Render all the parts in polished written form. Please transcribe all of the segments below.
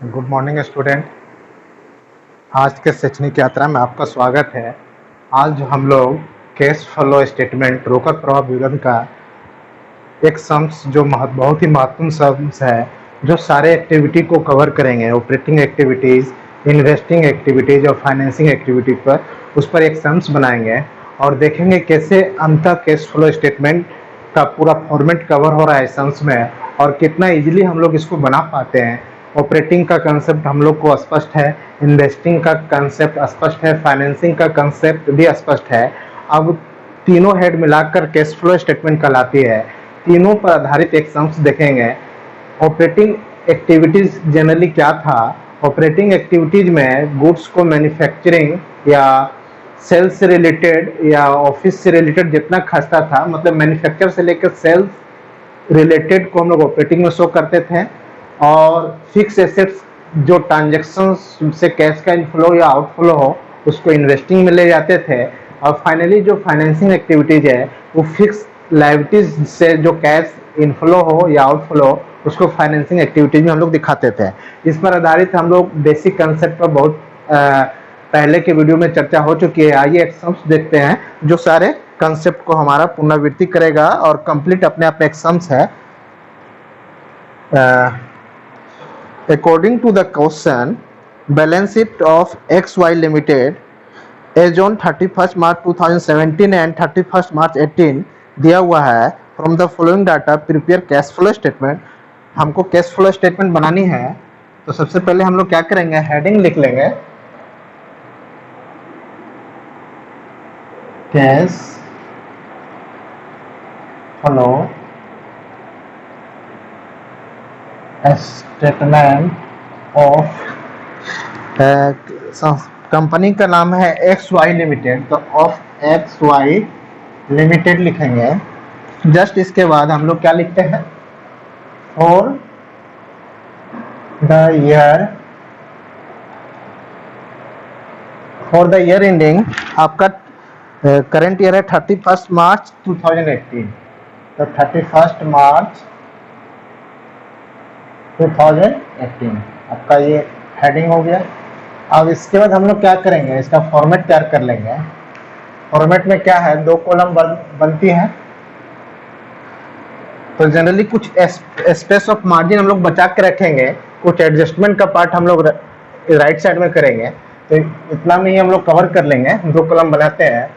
Good morning student. आज के शैक्षणिक यात्रा में आपका स्वागत है। आज हम लोग कैश फ्लो स्टेटमेंट रोकड़ प्रवाह विवरण का एक सम्स जो बहुत ही महत्वपूर्ण सम्स है, जो सारे एक्टिविटी को कवर करेंगे। ऑपरेटिंग एक्टिविटीज़, इन्वेस्टिंग एक्टिविटीज़ और फाइनेंसिंग एक्टिविटी पर उस पर एक सम्स बनाएंगे और देखेंगे कैसे अंततः कैश फ्लो स्टेटमेंट का पूरा फॉर्मेट कवर हो रहा है सम्स में और कितना इजीली हम लोग इसको बना पाते हैं। ऑपरेटिंग का कंसेप्ट हम लोग को स्पष्ट है, इन्वेस्टिंग का कंसेप्ट स्पष्ट है, फाइनेंसिंग का कंसेप्ट भी स्पष्ट है। अब तीनों हेड मिलाकर कैश फ्लो स्टेटमेंट कहलाती है। तीनों पर आधारित एक सम्स देखेंगे। ऑपरेटिंग एक्टिविटीज जनरली क्या था? ऑपरेटिंग एक्टिविटीज में गुड्स को मैन्युफैक्चरिंग या सेल्स से रिलेटेड या ऑफिस से रिलेटेड जितना खर्चा था, मतलब मैन्युफैक्चर से लेकर सेल्स रिलेटेड को हम लोग ऑपरेटिंग में शो करते थे। और फिक्स एसेट्स जो ट्रांजेक्शन्स से कैश का इनफ्लो या आउटफ्लो हो उसको इन्वेस्टिंग में ले जाते थे। और फाइनली जो फाइनेंसिंग एक्टिविटीज है वो फिक्स लायबिलिटीज से जो कैश इनफ्लो हो या आउटफ्लो हो उसको फाइनेंसिंग एक्टिविटीज में हम लोग दिखाते थे। इस पर आधारित हम लोग बेसिक कंसेप्ट पर बहुत पहले के वीडियो में चर्चा हो चुकी है। आइए एक्सम्स देखते हैं जो सारे कंसेप्ट को हमारा पुनरावृत्ति करेगा और कंप्लीट अपने आप एक्सम्स है। According to the question, balance sheet of XY Limited as on 31st March 2017 and 31st March 18 दिया हुआ है। From the following data prepare cash flow statement. हमको कैश फ्लो स्टेटमेंट बनानी है तो सबसे पहले हम लोग क्या करेंगे, हेडिंग लिख लेंगे cash flow statement of, company का नाम है एक्स वाई लिमिटेड, तो ऑफ एक्स वाई लिमिटेड लिखेंगे। जस्ट इसके बाद हम लोग क्या लिखते हैं, फॉर द ईयर एंडिंग, आपका करंट ईयर है 31 मार्च 2018, तो 31 मार्च 2018 आपका ये हेडिंग हो गया। अब इसके बाद हम लोग क्या करेंगे, इसका फॉर्मेट तैयार कर लेंगे। फॉर्मेट में क्या है, दो कॉलम बनती हैं, तो जनरली कुछ स्पेस ऑफ मार्जिन हम लोग बचा के रखेंगे, कुछ एडजस्टमेंट का पार्ट हम लोग राइट साइड में करेंगे। तो इतना में ही हम लोग कवर कर लेंगे। दो कॉलम बनाते हैं,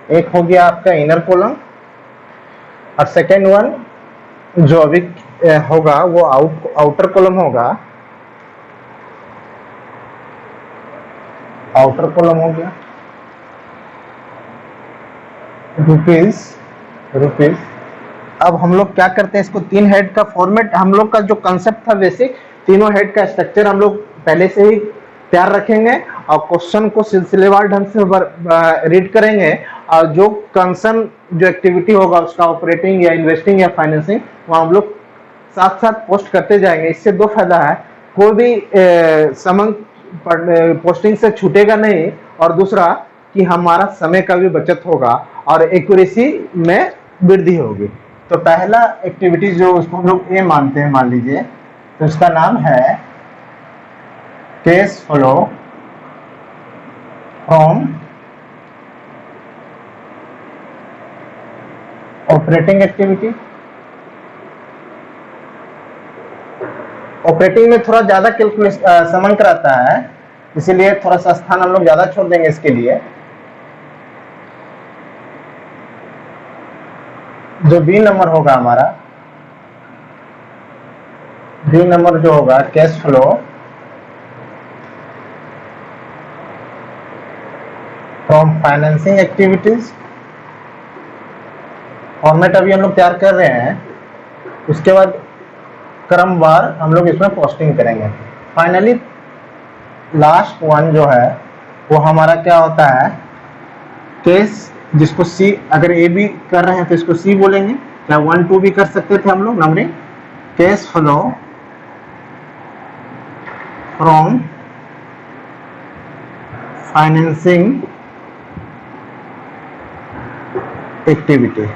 एक हो गया आपका इनर कॉलम और सेकेंड वन जो अभी होगा वो आउटर कॉलम होगा। आउटर कॉलम हो गया रुपीज। अब हम लोग क्या करते हैं, इसको तीन हेड का फॉर्मेट, हम लोग का जो कंसेप्ट था बेसिक, तीनों हेड का स्ट्रक्चर हम लोग पहले से ही तैयार रखेंगे और क्वेश्चन को सिलसिलेवार ढंग से रीड करेंगे और जो कंसर्न जो एक्टिविटी होगा उसका ऑपरेटिंग या इन्वेस्टिंग या फाइनेंसिंग वो हम लोग साथ साथ पोस्ट करते जाएंगे। इससे दो फायदा है, कोई भी समन पोस्टिंग से छूटेगा नहीं और दूसरा कि हमारा समय का भी बचत होगा और एक्यूरेसी में वृद्धि होगी। तो पहला एक्टिविटी जो उसको हम लोग ए मानते हैं, मान लीजिए, तो इसका नाम है cash flow from operating activity. Operating में थोड़ा ज्यादा कैलकुलेशन समन कराता है, इसीलिए थोड़ा सा स्थान हम लोग ज्यादा छोड़ देंगे इसके लिए। जो बी नंबर होगा हमारा, बी नंबर जो होगा cash flow from financing activities. Format अभी हम लोग तैयार कर रहे हैं, उसके बाद क्रमवार हम लोग इसमें पोस्टिंग करेंगे। फाइनली लास्ट वन जो है वो हमारा क्या होता है, कैश, जिसको सी, अगर ए भी कर रहे हैं तो इसको सी बोलेंगे, या 1 2 भी कर सकते थे हम लोग numbering. Cash flow from financing activity.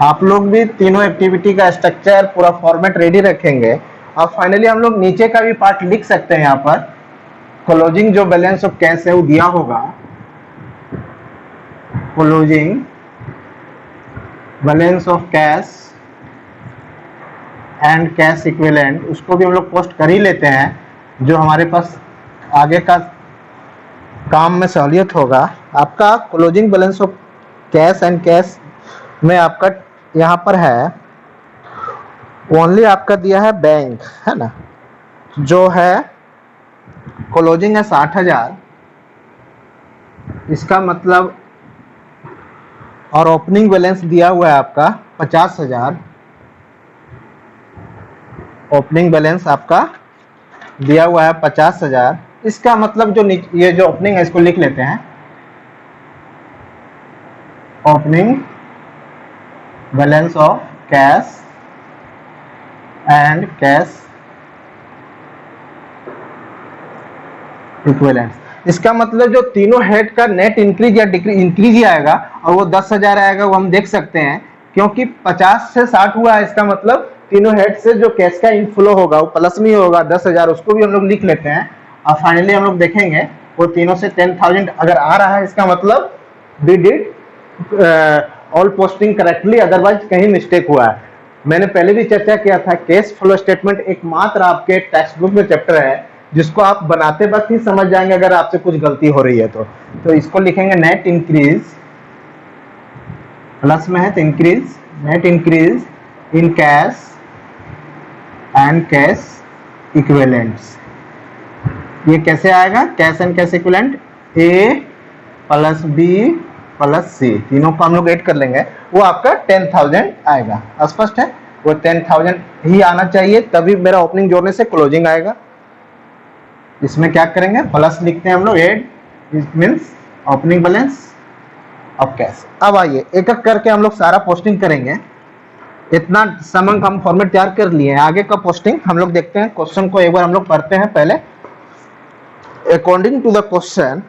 आप लोग भी तीनों एक्टिविटी का स्ट्रक्चर पूरा फॉर्मेट रेडी रखेंगे और फाइनली हम लोग नीचे का भी पार्ट लिख सकते हैं। यहाँ पर क्लोजिंग जो बैलेंस ऑफ कैश है वो दिया होगा, closing balance of cash and cash equivalent, उसको भी हम लोग पोस्ट कर ही लेते हैं, जो हमारे पास आगे का काम में सहूलियत होगा। आपका closing balance of cash and cash में आपका यहाँ पर है ओनली आपका दिया है बैंक, है ना, जो है क्लोजिंग है 60,000, इसका मतलब, और ओपनिंग बैलेंस दिया हुआ है आपका 50,000, ओपनिंग बैलेंस आपका दिया हुआ है 50,000। इसका मतलब जो ये जो ओपनिंग है इसको लिख लेते हैं, opening balance of cash and cash equivalents. इसका मतलब जो तीनों हेड का नेट इंक्रीज या डिक्रीज, इंक्रीज ही आएगा, और वो 10,000 आएगा, वो हम देख सकते हैं क्योंकि 50 से 60 हुआ है। इसका मतलब तीनों हेड से जो कैश का इनफ्लो होगा वो प्लस में ही होगा 10,000, उसको भी हम लोग लिख लेते हैं। और फाइनली हम लोग देखेंगे वो तीनों से 10,000 अगर आ रहा है, इसका मतलब we did all posting correctly, otherwise कहीं मिस्टेक हुआ है। मैंने पहले भी चर्चा किया था, कैश फ्लो स्टेटमेंट एकमात्र आपके टेक्स्ट बुक में चैप्टर है जिसको आप बनाते वक्त ही समझ जाएंगे अगर आपसे कुछ गलती हो रही है तो इसको लिखेंगे नेट इंक्रीज, प्लस में है तो increase, net increase in cash and cash equivalents. ये कैसे आएगा, cash and cash equivalent A plus B plus C, तीनों को हम लोग ऐड कर लेंगे, वो आपका 10,000 आएगा। स्पष्ट है, वो 10,000 ही आना चाहिए, तभी मेरा ओपनिंग जोड़ने से क्लोजिंग आएगा। इसमें क्या करेंगे, प्लस लिखते हैं हम लोग, एड, it means opening balance of cash. अब आइए एक एक करके हम लोग सारा पोस्टिंग करेंगे। इतना समंग हम फॉर्मेट तैयार कर लिए हैं, आगे का पोस्टिंग हम लोग देखते हैं। क्वेश्चन को एक बार हम लोग पढ़ते हैं पहले। अकॉर्डिंग टू द क्वेश्चन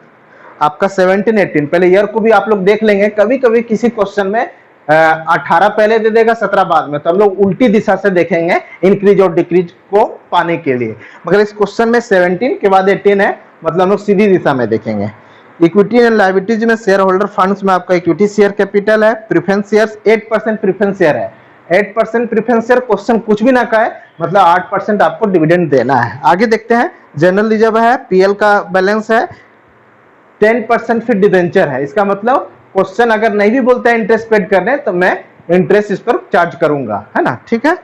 आपका 17-18, पहले ईयर को भी आप लोग देख लेंगे। कभी कभी किसी क्वेश्चन में 18 पहले दे देगा 17 बाद में, तो हम लोग उल्टी दिशा से देखेंगे इंक्रीज और डिक्रीज को पाने के लिए। मगर इस क्वेश्चन में 17 के बाद 18 है, मतलब हम लोग सीधी दिशा में देखेंगे। इक्विटी एंड लायबिलिटीज में शेयर होल्डर फंड्स में आपका इक्विटी शेयर कैपिटल है, प्रेफरेंस शेयर्स 8% प्रेफरेंस शेयर है। 8% प्रेफरेंस शेयर, क्वेश्चन कुछ भी ना कहे, मतलब 8% आपको डिविडेंड देना है। आगे देखते हैं, जनरल रिजर्व है, पीएल का बैलेंस है, 10% फिर डिबेंचर है। इसका मतलब क्वेश्चन अगर नहीं भी बोलता है इंटरेस्ट पेड करने, तो मैं इंटरेस्ट इस पर चार्ज करूंगा, है ना, ठीक है।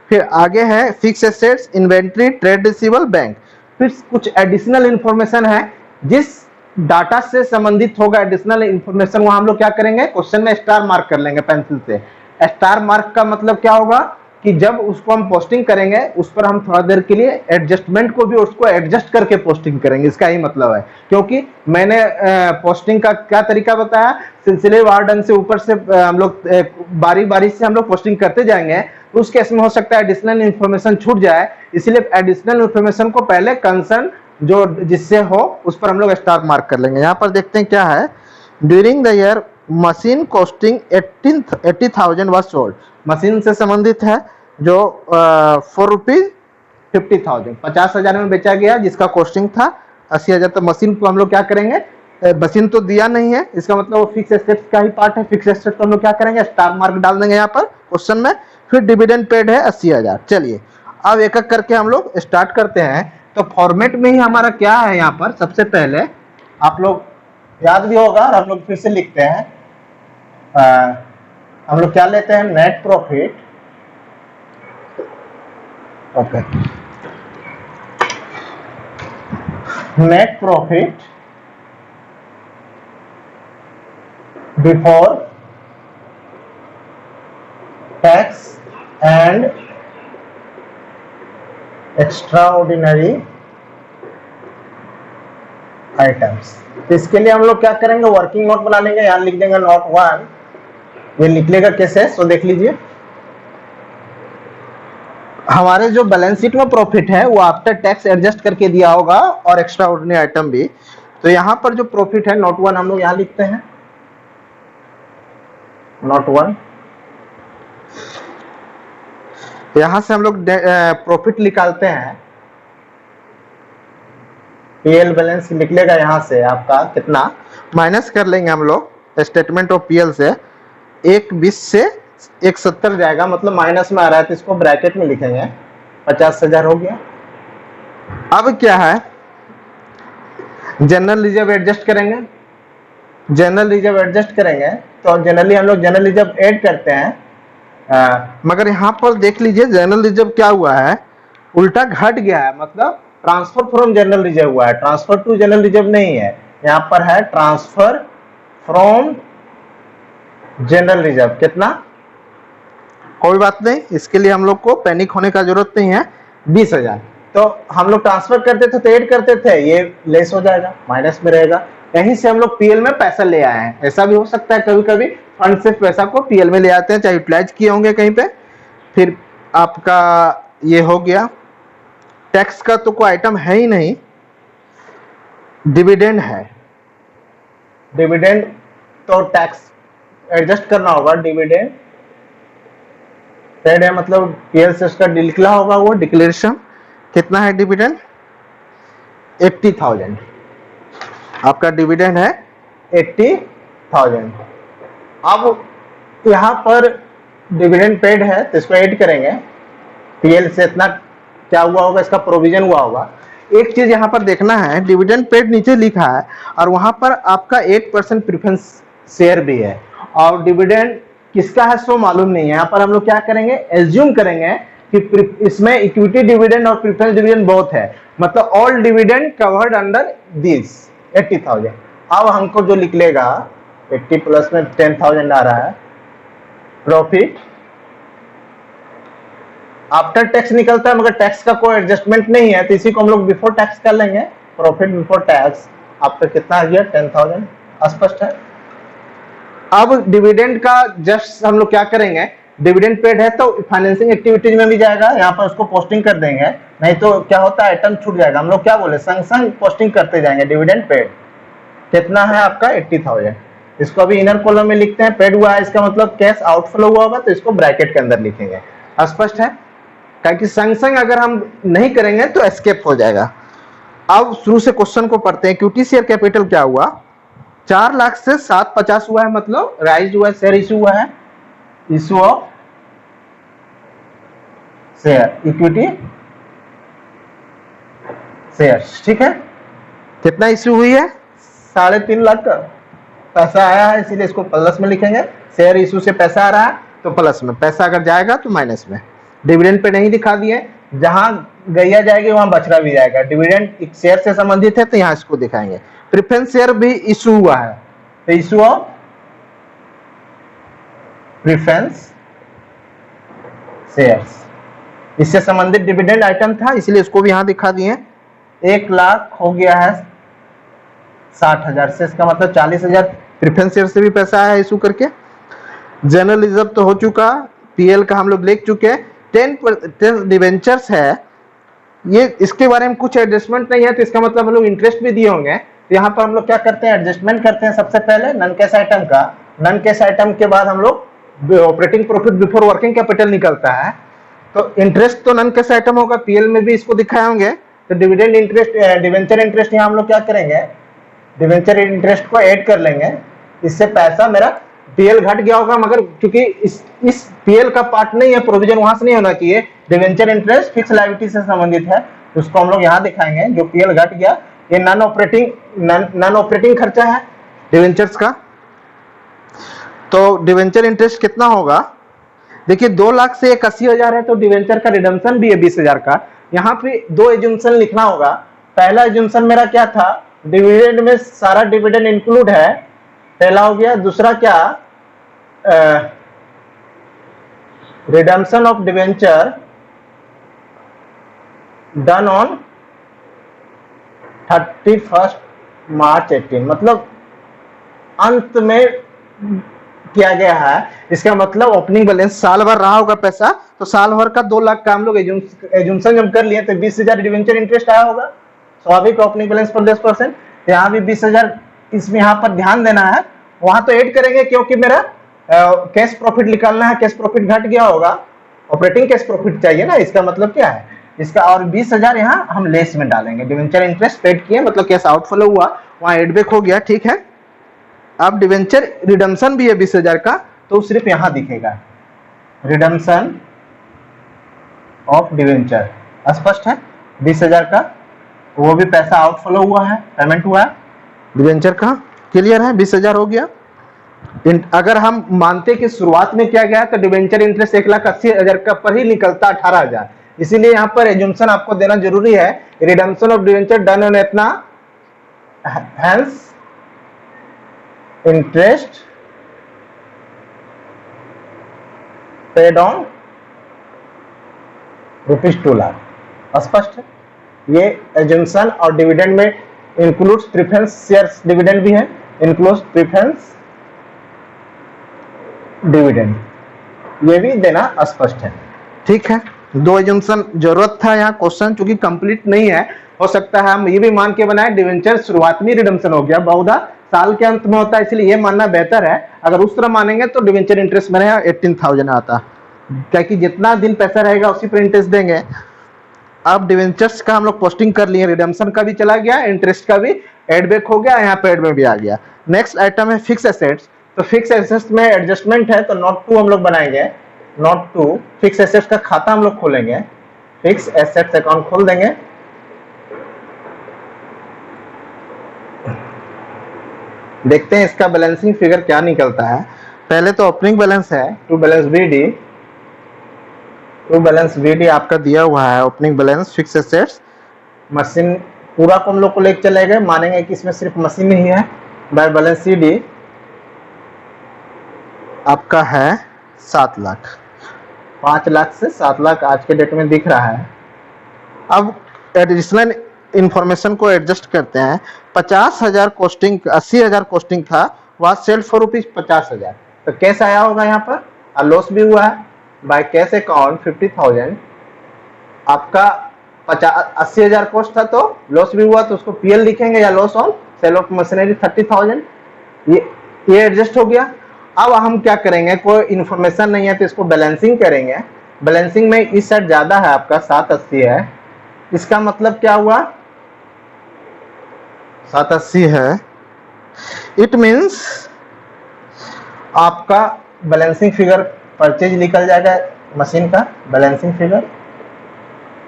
फिर आगे है fix assets, inventory, trade receivable, bank. फिर कुछ एडिशनल इंफॉर्मेशन है, जिस डाटा से संबंधित होगा एडिशनल इंफॉर्मेशन, वहां हम लोग क्या करेंगे, क्वेश्चन में स्टार मार्क कर लेंगे पेंसिल से। स्टार मार्क का मतलब क्या होगा कि जब उसको हम पोस्टिंग करेंगे, उस पर हम थोड़ा देर के लिए एडजस्टमेंट को भी उसको एडजस्ट करके पोस्टिंग करेंगे, इसका ही मतलब है। क्योंकि मैंने पोस्टिंग का क्या तरीका बताया, सिलसिलेवार ढंग से ऊपर से हम लोग बारी बारी से हम लोग पोस्टिंग करते जाएंगे, तो उस केस में हो सकता है एडिशनल इन्फॉर्मेशन छूट जाए। इसलिए एडिशनल इन्फॉर्मेशन को पहले कंसर्न जो जिससे हो उस पर हम लोग स्टार मार्क कर लेंगे। यहाँ पर देखते हैं क्या है, during the year machine costing 80,000 was sold. Machine से संबंधित है जो ₹450,000, 50,000 में बेचा गया, जिसका कॉस्टिंग था 80,000। तो मशीन को हम लोग क्या करेंगे, मशीन तो दिया नहीं है, इसका मतलब वो फिक्स एसेट्स का ही पार्ट है। फिक्स एसेट तो हम लोग क्या करेंगे, स्टार मार्क डाल देंगे यहाँ पर क्वेश्चन में। फिर डिविडेंड पेड है 80,000। चलिए अब एक एक करके हम लोग स्टार्ट करते हैं। तो फॉर्मेट में ही हमारा क्या है, यहाँ पर सबसे पहले आप लोग याद भी होगा और हम लोग फिर से लिखते हैं। हम लोग क्या लेते हैं, net profit, okay, net profit before tax and extraordinary items. तो इसके लिए हम लोग क्या करेंगे, वर्किंग नोट बना लेंगे। यहां लिख देंगे नोट 1, ये निकलेगा कैसे, तो देख लीजिए। हमारे जो बैलेंस शीट में प्रॉफिट है वो आफ्टर टैक्स एडजस्ट करके दिया होगा, और एक्स्ट्रा ऑर्डिनरी आइटम भी। तो यहां पर जो प्रॉफिट है नोट 1 हम लोग यहां लिखते हैं, नोट 1। यहां से हम लोग प्रॉफिट निकालते हैं, पीएल बैलेंस निकलेगा यहां से आपका कितना, माइनस कर लेंगे हम लोग स्टेटमेंट ऑफ पीएल से 120 से 170 जाएगा, मतलब माइनस में आ रहा है तो इसको ब्रैकेट में लिखेंगे, 50,000 हो गया। अब क्या है, जनरल रिजर्व एडजस्ट करेंगे, जनरल रिजर्व एडजस्ट करेंगे तो जनरली हम लोग जनरल रिजर्व ऐड करते हैं, मगर यहाँ पर देख लीजिए जनरल रिजर्व क्या हुआ है, उल्टा घट गया है, मतलब ट्रांसफर फ्रॉम जनरल रिजर्व हुआ है, ट्रांसफर टू जनरल रिजर्व नहीं है, यहाँ पर है ट्रांसफर फ्रॉम जनरल रिजर्व। कितना, कोई बात नहीं, इसके लिए हम लोग को पैनिक होने का जरूरत नहीं है। 20,000 तो हम लोग ट्रांसफर करते थे तो ऐड करते थे, ये लेस हो जाएगा, माइनस में रहेगा, यहीं से हम लोग पीएल में पैसा ले आए हैं। ऐसा भी हो सकता है कभी कभी फंड से पैसा को पीएल में ले आते हैं, चाहे यूटिलाइज किए होंगे कहीं पे, फिर आपका ये हो गया। टैक्स का तो कोई आइटम है ही नहीं, डिविडेंड है, डिविडेंड तो टैक्स एडजस्ट करना होगा, डिविडेंड पेड है, मतलब पीएल से उसका निकला होगा वो डिक्लेरेशन। कितना है डिविडेंड, 80,000, आपका डिविडेंड है 80,000। अब यहाँ पर डिविडेंड पेड है तो इसको ऐड करेंगे, पीएल से इतना क्या हुआ होगा, इसका प्रोविजन हुआ होगा। एक चीज यहाँ पर देखना है, डिविडेंड पेड नीचे लिखा है और वहां पर आपका 8% प्रेफरेंस शेयर भी है, और डिविडेंड किसका है सो मालूम नहीं है। यहाँ पर हम लोग क्या करेंगे, एज्यूम करेंगे कि इसमें इक्विटी डिविडेंड और प्रेफरेंस डिविडेंड बहुत है, मतलब all dividend covered under this 80,000। अब हमको जो निकलेगा 80 प्लस में 10,000 आ रहा है, प्रॉफिट आफ्टर टैक्स निकलता है, मगर टैक्स का कोई एडजस्टमेंट नहीं है तो इसी को हम लोग बिफोर टैक्स कर लेंगे, प्रॉफिट बिफोर टैक्स आपका कितना आ गया, 10,000। स्पष्ट है। अब डिविडेंड का जस्ट हम लोग क्या करेंगे, डिविडेंड पेड है तो फाइनेंसिंग एक्टिविटीज में भी जाएगा, यहाँ पर उसको पोस्टिंग कर देंगे, नहीं तो क्या होता है आइटम छूट जाएगा। हम लोग क्या बोले, संग संग पोस्टिंग करते जाएंगे। डिविडेंड पेड कितना है आपका, 80,000, इसको अभी इनर कॉलम में लिखते हैं, पेड हुआ है इसका मतलब कैश आउटफ्लो हुआ होगा तो इसको ब्रैकेट के अंदर लिखेंगे। स्पष्ट है, क्योंकि संग संग अगर हम नहीं करेंगे तो एस्केप हो जाएगा। अब शुरू से क्वेश्चन को पढ़ते हैं। इक्विटी शेयर कैपिटल क्या हुआ, 4 लाख से 750 हुआ है, मतलब राइज हुआ है, शेयर इशू हुआ है, issue of share, equity share. ठीक है, कितना इशू हुई है, 3.5 लाख का पैसा आया है, इसीलिए इसको प्लस में लिखेंगे। शेयर इशू से पैसा आ रहा है तो प्लस में, पैसा अगर जाएगा तो माइनस में। डिविडेंड पे नहीं दिखा दिए, जहां गैया जाएगी वहां बछड़ा भी जाएगा। डिविडेंड शेयर से संबंधित है तो यहाँ इसको दिखाएंगे। प्रेफरेंस शेयर भी इशू हुआ है तो इशू ऑफ प्रेफरेंस शेयर्स, इससे संबंधित डिविडेंड आइटम था इसलिए इसको भी यहां दिखा दिए। 1 लाख हो गया है 60,000 से, इसका मतलब 40,000 प्रेफरेंस शेयर से भी पैसा आया इशू करके। जनरल रिजर्व तो हो चुका, पीएल का हम लोग लिख चुके हैं। 10 डिवेंचर्स है, ये इसके बारे में कुछ एडजस्टमेंट नहीं है तो इसका मतलब हम लोग इंटरेस्ट भी दिए होंगे। तो यहाँ पर हम लोग क्या करते हैं, एडजस्टमेंट करते हैं सबसे पहले नॉन कैश आइटम का। नॉन कैश आइटम के बाद हम लोग operating profit before working capital निकलता है, तो इंटरेस्ट तो नॉन कैश आइटम होगा, पीएल में भी इसको दिखाए होंगे। तो डिविडेंड इंटरेस्ट, डिवेंचर इंटरेस्ट यहाँ हम लोग क्या करेंगे, डिवेंचर इंटरेस्ट को ऐड कर लेंगे, इससे पैसा मेरा पीएल घट गया होगा, मगर क्योंकि इस पीएल का पार्ट नहीं है, प्रोविजन वहां से नहीं होना चाहिए। डिवेंचर इंटरेस्ट फिक्स लायबिलिटी से संबंधित है, उसको हम लोग यहाँ दिखाएंगे। जो पीएल घट गया, ये नॉन ऑपरेटिंग खर्चा है डिवेंचर्स का। तो डिवेंचर इंटरेस्ट कितना होगा, देखिए 2 लाख से 81,000 है तो डिवेंचर का रिडम्पशन भी है 20,000 का। यहाँ पे 2 एज्यूम्पशन लिखना होगा। पहला एज्यूम्पशन मेरा क्या था, डिविडेंड में सारा डिविडेंड इंक्लूड है, पहला हो गया। दूसरा क्या, redemption of debenture done on 31 मार्च 18, मतलब अंत में किया गया है। इसका मतलब ओपनिंग बैलेंस साल भर रहा होगा पैसा, तो साल भर का 2 लाख का हम लोग एज्यूम्पशन जब कर लिए तो 20,000 डिवेंचर इंटरेस्ट आया होगा, स्वाभाविक ओपनिंग बैलेंस पर 10%। यहाँ भी 20,000 इसमें यहाँ पर ध्यान देना है, वहां तो ऐड करेंगे क्योंकि मेरा कैश प्रॉफिट निकालना है, कैश प्रॉफिट घट गया होगा ऑपरेटिंग कैश प्रॉफिट चाहिए ना, इसका मतलब क्या है इसका, और 20,000 यहाँ हम लेस में डालेंगे। डिवेंचर इंटरेस्ट पेड किए मतलब कैश आउटफ्लो हुआ, वहाँ एडबैक हो गया, ठीक है। अब डिवेंचर रिडम्पशन भी है 20,000 का, तो सिर्फ यहाँ दिखेगा रिडम्पशन ऑफ डिवेंचर, स्पष्ट है। 20,000 का वो भी पैसा आउटफ्लो हुआ है, पेमेंट हुआ है डिवेंचर का, क्लियर है। 20,000 हो गया। अगर हम मानते कि शुरुआत में क्या गया तो डिवेंचर इंटरेस्ट 1,80,000 का पर ही निकलता 18,000, इसीलिए यहाँ पर एजम्पशन आपको देना जरूरी है, redemption of debenture done on इतना, hence interest paid on ₹2 lakh, स्पष्ट है। ये एजम्पशन और डिविडेंड में इंक्लूड्स प्रेफरेंस शेयर्स डिविडेंड भी है, इंक्लूड्स प्रेफरेंस डिविडेंड, ये भी देना स्पष्ट है, ठीक है। दो एजम्पशन जरूरत था यहाँ क्वेश्चन, चूंकि कंप्लीट नहीं है, हो सकता है हम ये भी मान के बनाए डिवेंचर शुरुआत में रिडम्पशन हो गया, बहुधा साल के अंत में होता है, इसलिए ये मानना बेहतर है। अगर उस तरह मानेंगे तो डिवेंचर इंटरेस्ट बनेगा 18,000 आता, क्योंकि जितना दिन पैसा रहेगा उसी पर इंटरेस्ट देंगे। अब डिवेंचर्स का हम लोग पोस्टिंग कर लिए, रिडम्पशन का भी चला गया, इंटरेस्ट का भी एडबैक हो गया, यहाँ पे एड में भी आ गया। नेक्स्ट आइटम है फिक्स एसेट्स, तो फिक्स एसेट्स में एडजस्टमेंट है, तो नोट 2 हम लोग बनाएंगे, नोट 2 फिक्स एसेट्स का खाता हम लोग खोलेंगे, फिक्स एसेट्स अकाउंट खोल देंगे। देखते हैं इसका बैलेंसिंग फिगर क्या निकलता है। पहले तो ओपनिंग बैलेंस है, टू बैलेंस बीडी आपका दिया हुआ है, opening balance fix assets, machine पूरा को हम लोग को लेके चले गए, मानेंगे कि इसमें सिर्फ मशीन ही है, बाय बैलेंस सीडी आपका है 7 लाख, 5 लाख से 7 लाख आज के डेट में दिख रहा है। अब एडिशनल इंफॉर्मेशन को एडजस्ट करते हैं, 50,000 कॉस्टिंग, 80,000 कॉस्टिंग था, वह सेल फॉर ₹50,000, तो कैश आया होगा यहाँ पर, और लॉस भी हुआ है बाय कैश अकाउंट 50,000, आपका 80,000 कॉस्ट था तो लॉस भी हुआ, तो उसको पीएल लिखेंगे या loss on sale of machinery 30,000, ये एडजस्ट हो गया। अब हम क्या करेंगे, कोई इन्फॉर्मेशन नहीं है तो इसको बैलेंसिंग करेंगे। बैलेंसिंग में इस साइड ज्यादा है आपका 780 है, इसका मतलब क्या हुआ 780 है, इट मीन्स आपका बैलेंसिंग फिगर परचेज निकल जाएगा, मशीन का बैलेंसिंग फिगर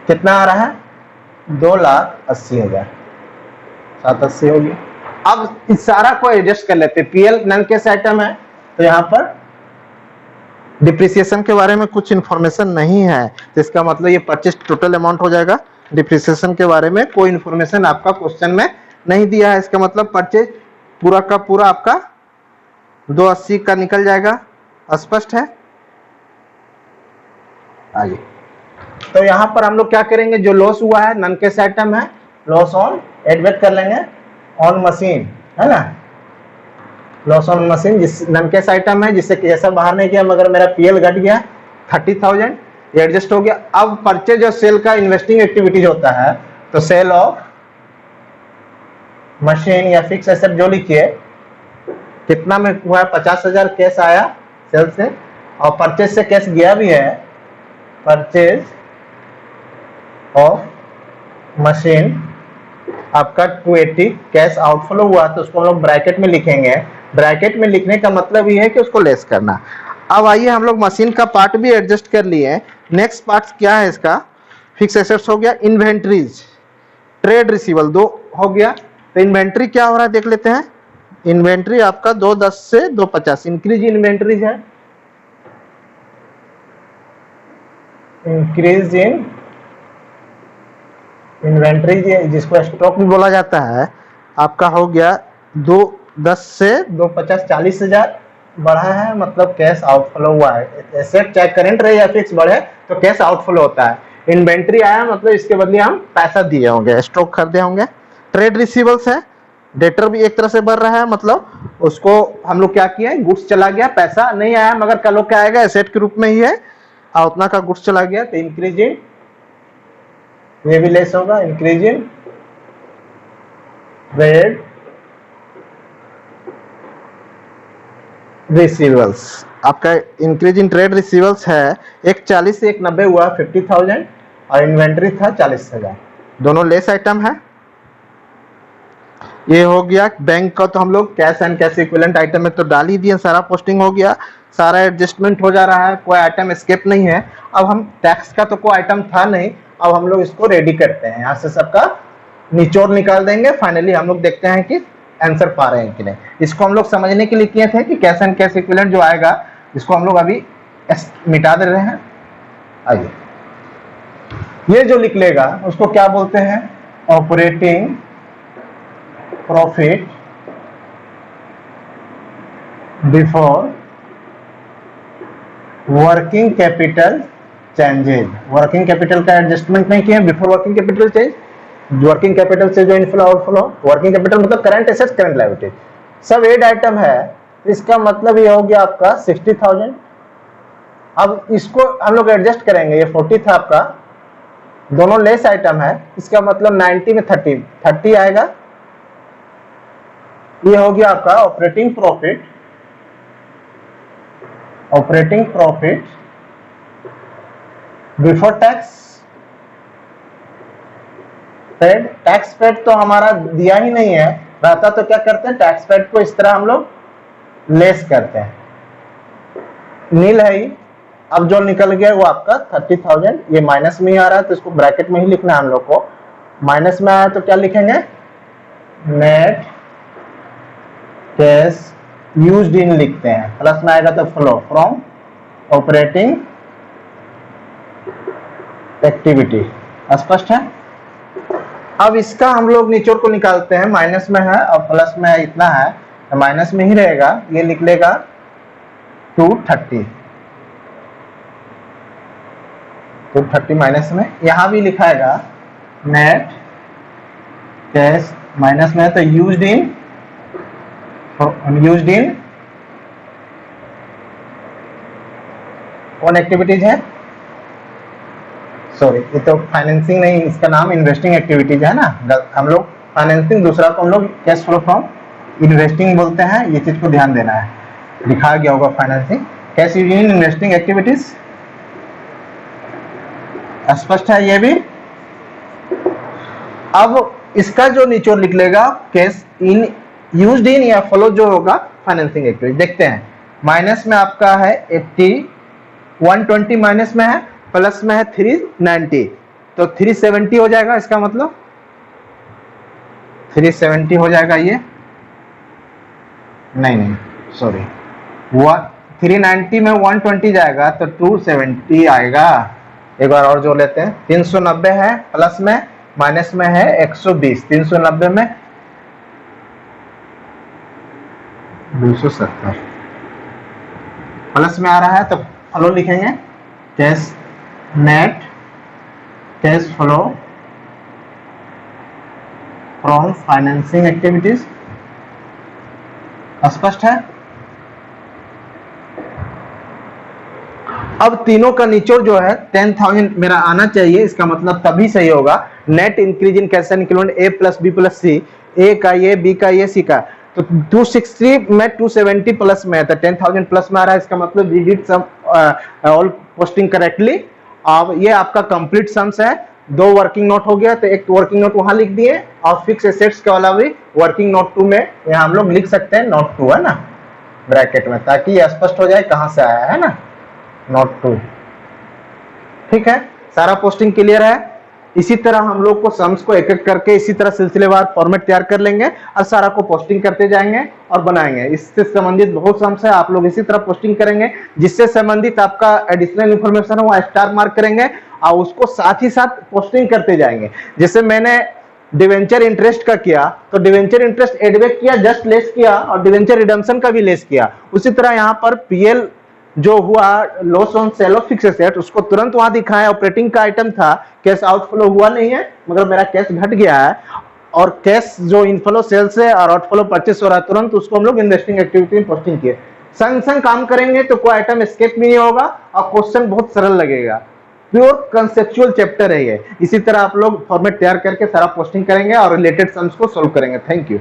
कितना आ रहा है 2,80,000, 780 हो गया। अब इस सारा को एडजस्ट कर लेते हैं, पीएल नन केस आइटम है, तो यहाँ पर डिप्रिसिएशन के बारे में कुछ इंफॉर्मेशन नहीं है, तो इसका मतलब ये परचेज टोटल अमाउंट हो जाएगा, डिप्रिसिएशन के बारे में कोई इंफॉर्मेशन आपका क्वेश्चन में नहीं दिया है, इसका मतलब परचेज पूरा का पूरा आपका 280 का निकल जाएगा, स्पष्ट है। आइए, तो यहाँ पर हम लोग क्या करेंगे, जो लॉस हुआ है नन केस आइटम है, लॉस ऑन एडवेट कर लेंगे ऑन मशीन, है ना, लॉस ऑन मशीन जिस नन केस आइटम है, जिससे कैसा बाहर नहीं किया, मगर मेरा पीएल घट गया 30,000, ये एडजस्ट हो गया। अब परचेज और सेल का इन्वेस्टिंग एक्टिविटीज होता है, तो सेल ऑफ मशीन या फिक्स एसेट जो लिखिए, कितना में हुआ है 50,000 कैश आया सेल से, और परचेज से कैश गया भी है, परचेज ऑफ मशीन आपका 280 कैश आउटफ्लो हुआ, तो उसको हम लोग ब्रैकेट में लिखेंगे, ब्रैकेट में लिखने का मतलब ये है कि उसको लेस करना। अब आइए हम लोग मशीन का पार्ट भी एडजस्ट कर लिए, नेक्स्ट पार्ट क्या है इसका, फिक्स एसेट्स हो गया, इन्वेंट्रीज, ट्रेड रिसीवेबल 2 हो गया, तो इन्वेंट्री क्या हो रहा है देख लेते हैं। इन्वेंट्री आपका 210 से 250 इंक्रीज इन्वेंट्रीज है, इंक्रीज इन इन्वेंट्री जिसको स्टॉक भी बोला जाता है, आपका हो गया 210 से 250, 40,000 बढ़ा है, मतलब कैश आउटफ्लो हुआ है। एसेट चाहे करंट रहे या फिक्स बढ़े तो कैश आउटफ्लो होता है। इन्वेंट्री आया मतलब इसके बदले हम पैसा दिए होंगे, स्टॉक खरीदे होंगे। ट्रेड रिसीवेबल्स है, डेटर भी एक तरह से बढ़ रहा है, मतलब उसको हम लोग क्या किए, गुड्स चला गया, पैसा नहीं आया, मगर कल लोग क्या आएगा एसेट के रूप में ही है, और उतना का गुड्स चला गया, तो इंक्रीज इन, ये भी लेस होगा, इंक्रीज इन ट्रेड रिसीवेबल्स, आपका इंक्रीज इन ट्रेड रिसीवेबल्स है, एक 40 से एक 90 हुआ 50,000 और इन्वेंट्री था 40,000, दोनों लेस आइटम है। ये हो गया बैंक का, तो हम लोग cash and cash equivalent item में तो डाल ही दिए, सारा पोस्टिंग हो गया, सारा एडजस्टमेंट हो जा रहा है, कोई आइटम एस्केप नहीं है। अब हम टैक्स का तो कोई आइटम था नहीं, अब हम लोग इसको रेडी करते हैं, यहाँ से सबका निचोड़ निकाल देंगे। फाइनली हम लोग देखते हैं कि आंसर पा रहे हैं कि नहीं। इसको हम लोग समझने के लिए किए थे कि कैश एंड कैश इक्विवेलेंट जो आएगा इसको हम लोग अभी मिटा दे रहे हैं। आइए, ये जो लिख लेगा उसको क्या बोलते हैं, operating profit before working capital changes. Working capital का एडजस्टमेंट नहीं किया, before working capital change, working capital से जो इनफ्लो आउटफ्लो, वर्किंग कैपिटल मतलब करंट एसेट्स करंट लायबिलिटी, सब एड आइटम है। इसका मतलब ये हो गया आपका 60,000। अब इसको हम लोग एडजस्ट करेंगे, ये 40 था आपका, दोनों लेस आइटम है, इसका मतलब 90 में 30 आएगा। ये हो गया आपका operating profit, operating profit before tax paid. Tax paid तो हमारा दिया ही नहीं है, रहता तो क्या करते हैं, टैक्स पेड को इस तरह हम लोग लेस करते हैं, नील है ही। अब जो निकल गया वो आपका 30,000, ये माइनस में ही आ रहा है तो इसको ब्रैकेट में ही लिखना है हम लोग को। माइनस में आया तो क्या लिखेंगे, नेट कैश यूज्ड इन लिखते हैं, प्लस में आएगा तो फ्लो फ्रॉम ऑपरेटिंग एक्टिविटी। स्पष्ट है। अब इसका हम लोग निचोड़ को निकालते हैं, माइनस में है और प्लस में है, इतना है तो माइनस में ही रहेगा, ये लिख लेगा 230 माइनस में, यहां भी लिखाएगा नेट कैश, माइनस में है तो यूज्ड इन कौन एक्टिविटीज है, सॉरी ये तो फाइनेंसिंग नहीं, इसका नाम इन्वेस्टिंग एक्टिविटीज है ना, हम लोग फाइनेंसिंग, दूसरा को हम लोग कैश फ्लो फ्रॉम इन्वेस्टिंग बोलते हैं, ये चीज को ध्यान देना है, लिखा गया होगा financing, cash used in investing activities. स्पष्ट है ये भी। अब इसका जो निचोड़ लिख लेगा कैश इन यूज्ड इन या फ्लो जो होगा फाइनेंसिंग एक्टिविटीज। देखते हैं, माइनस में आपका है 80, 120 माइनस में है, प्लस में है 390 तो 370 हो जाएगा, इसका मतलब 370 हो जाएगा, ये नहीं सॉरी 390 में 120 जाएगा तो 270 आएगा। एक बार और जोड़ लेते हैं, 390 है, प्लस में माइनस में है 120, 390 में 270, प्लस में आ रहा है तो फ्लो लिखेंगे, cash net cash flow from financing activities. स्पष्ट है। अब तीनों का निचोड़ जो है 10,000 मेरा आना चाहिए, इसका मतलब तभी सही होगा। Net increase in cash and equivalent A plus B plus C, A का ये, बी का ये, सी का, तो 260 में 270 प्लस में है तो 10,000 प्लस में आ रहा है, इसका मतलब we did sum all posting correctly. अब ये आपका कंप्लीट सम्स है, 2 वर्किंग नोट हो गया, तो एक वर्किंग नोट वहां लिख दिए और फिक्स एसेट्स के अलावा भी वर्किंग नोट 2 में यहाँ हम लोग लिख सकते हैं नोट 2 है ना, ब्रैकेट में, ताकि ये स्पष्ट हो जाए कहां से आया है ना, नोट 2। ठीक है, सारा पोस्टिंग क्लियर है। इसी तरह हम लोग को सम्स को एक एक करके इसी तरह सिलसिलेवार फॉर्मेट तैयार कर लेंगे और सारा को पोस्टिंग करते जाएंगे और बनाएंगे। इससे संबंधित बहुत सम्स है, आप लोग इसी तरह पोस्टिंग करेंगे, जिससे संबंधित आपका एडिशनल इंफॉर्मेशन है वो स्टार मार्क करेंगे और उसको साथ ही साथ पोस्टिंग करते जाएंगे। जैसे मैंने डिवेंचर इंटरेस्ट का किया तो डिवेंचर इंटरेस्ट एडबैक किया, जस्ट लेस किया, और डिवेंचर रिडम्पशन का भी लेस किया। उसी तरह यहाँ पर पीएल जो हुआ loss on sale of fixed asset, उसको तुरंत वहां दिखाया, ऑपरेटिंग का आइटम था, कैश आउटफ्लो हुआ नहीं है मगर मेरा कैश घट गया है, और कैश जो इनफ्लो सेल से और आउटफ्लो परचेस हो रहा है तुरंत, उसको हम लोग इन्वेस्टिंग एक्टिविटी में पोस्टिंग किए। संग संग काम करेंगे तो कोई आइटम एस्केप भी नहीं होगा और क्वेश्चन बहुत सरल लगेगा। प्योर कंसेप्चुअल चैप्टर है ये। इसी तरह आप लोग फॉर्मेट तैयार करके सारा पोस्टिंग करेंगे और रिलेटेड सम्स को सोल्व करेंगे। Thank you.